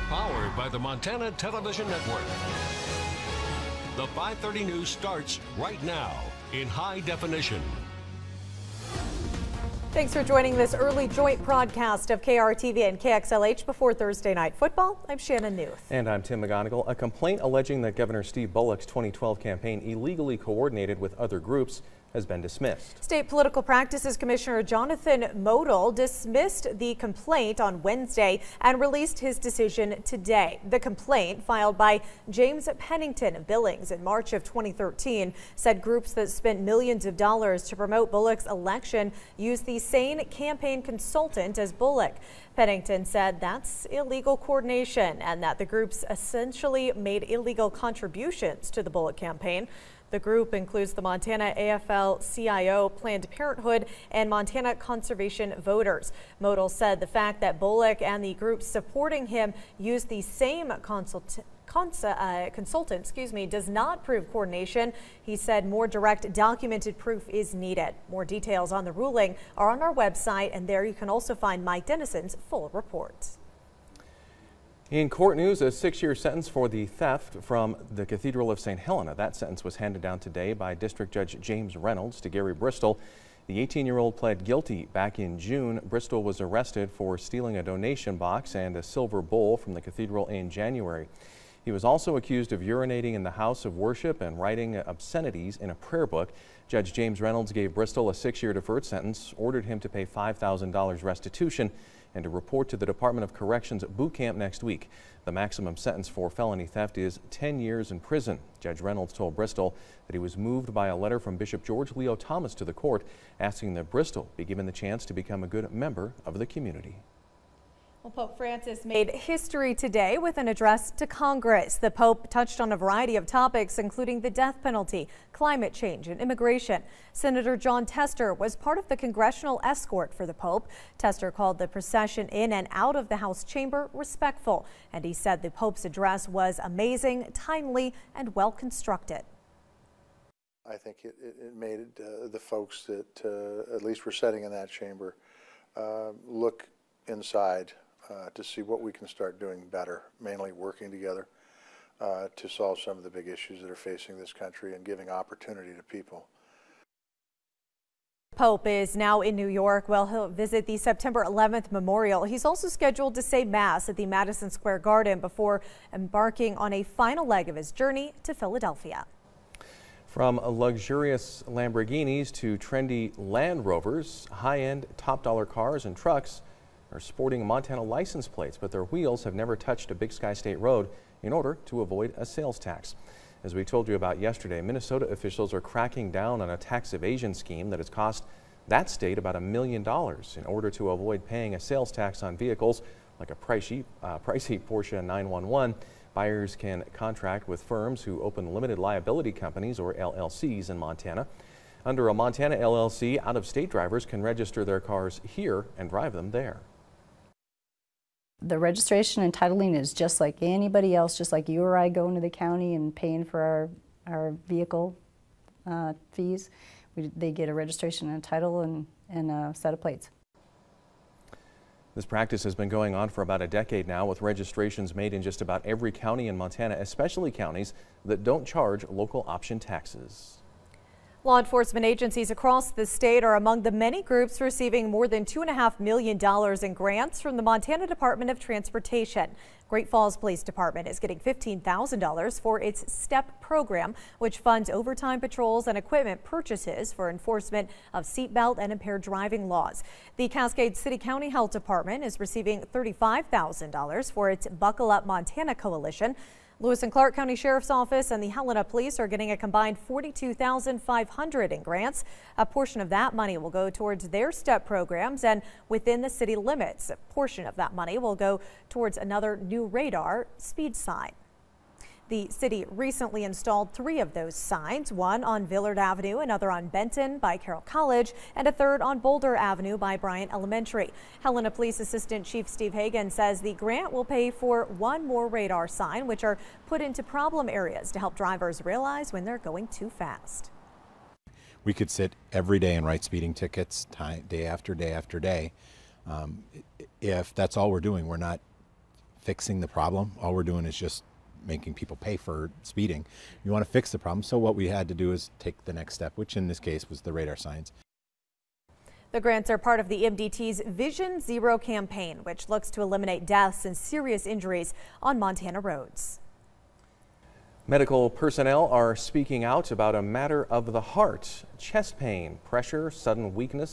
Powered by the Montana Television Network. The 5:30 news starts right now in high definition. Thanks for joining this early joint broadcast of KRTV and KXLH before Thursday Night Football. I'm Shannon Newth. And I'm Tim McGonigal. A complaint alleging that Governor Steve Bullock's 2012 campaign illegally coordinated with other groups has been dismissed. State Political Practices Commissioner Jonathan Modell dismissed the complaint on Wednesday and released his decision today. The complaint, filed by James Pennington of Billings in March of 2013, said groups that spent millions of dollars to promote Bullock's election used the same campaign consultant as Bullock. Pennington said that's illegal coordination and that the groups essentially made illegal contributions to the Bullock campaign. The group includes the Montana AFL-CIO, Planned Parenthood, and Montana Conservation Voters. Modell said the fact that Bullock and the groups supporting him used the same consultant does not prove coordination. He said more direct documented proof is needed. More details on the ruling are on our website, and there you can also find Mike Dennison's full report. In court news, a 6-year sentence for the theft from the Cathedral of St. Helena. That sentence was handed down today by District Judge James Reynolds to Gary Bristol. The 18-year-old pled guilty back in June. Bristol was arrested for stealing a donation box and a silver bowl from the cathedral in January. He was also accused of urinating in the house of worship and writing obscenities in a prayer book. Judge James Reynolds gave Bristol a 6-year deferred sentence, ordered him to pay $5,000 restitution, and to report to the Department of Corrections boot camp next week. The maximum sentence for felony theft is 10 years in prison. Judge Reynolds told Bristol that he was moved by a letter from Bishop George Leo Thomas to the court, asking that Bristol be given the chance to become a good member of the community. Well, Pope Francis made history today with an address to Congress. The Pope touched on a variety of topics, including the death penalty, climate change, and immigration. Senator John Tester was part of the congressional escort for the Pope. Tester called the procession in and out of the House chamber respectful, and he said the Pope's address was amazing, timely, and well constructed. I think it made the folks that at least were sitting in that chamber look inside to see what we can start doing better, mainly working together to solve some of the big issues that are facing this country and giving opportunity to people. Pope is now in New York. Well, he'll visit the September 11th memorial. He's also scheduled to say Mass at the Madison Square Garden before embarking on a final leg of his journey to Philadelphia. From luxurious Lamborghinis to trendy Land Rovers, high-end top-dollar cars and trucks are sporting Montana license plates, but their wheels have never touched a Big Sky State road in order to avoid a sales tax. As we told you about yesterday, Minnesota officials are cracking down on a tax evasion scheme that has cost that state about $1 million in order to avoid paying a sales tax on vehicles like a pricey Porsche 911. Buyers can contract with firms who open limited liability companies, or LLCs, in Montana. Under a Montana LLC, out-of-state drivers can register their cars here and drive them there. The registration and titling is just like anybody else, just like you or I going to the county and paying for our vehicle fees. They get a registration and a title and a set of plates. This practice has been going on for about a decade now, with registrations made in just about every county in Montana, especially counties that don't charge local option taxes. Law enforcement agencies across the state are among the many groups receiving more than $2.5 million in grants from the Montana Department of Transportation. Great Falls Police Department is getting $15,000 for its STEP program, which funds overtime patrols and equipment purchases for enforcement of seatbelt and impaired driving laws. The Cascade City County Health Department is receiving $35,000 for its Buckle Up Montana coalition. Lewis and Clark County Sheriff's Office and the Helena Police are getting a combined $42,500 in grants. A portion of that money will go towards their STEP programs and within the city limits. A portion of that money will go towards another new radar speed sign. The city recently installed 3 of those signs, one on Villard Avenue, another on Benton by Carroll College, and a third on Boulder Avenue by Bryant Elementary. Helena Police Assistant Chief Steve Hagan says the grant will pay for 1 more radar sign, which are put into problem areas to help drivers realize when they're going too fast. We could sit every day and write speeding tickets day after day after day. If that's all we're doing, we're not fixing the problem. All we're doing is just making people pay for speeding. You want to fix the problem, so what we had to do is take the next step, which in this case was the radar signs. The grants are part of the MDT's Vision Zero campaign, which looks to eliminate deaths and serious injuries on Montana roads. Medical personnel are speaking out about a matter of the heart: chest pain, pressure, sudden weakness.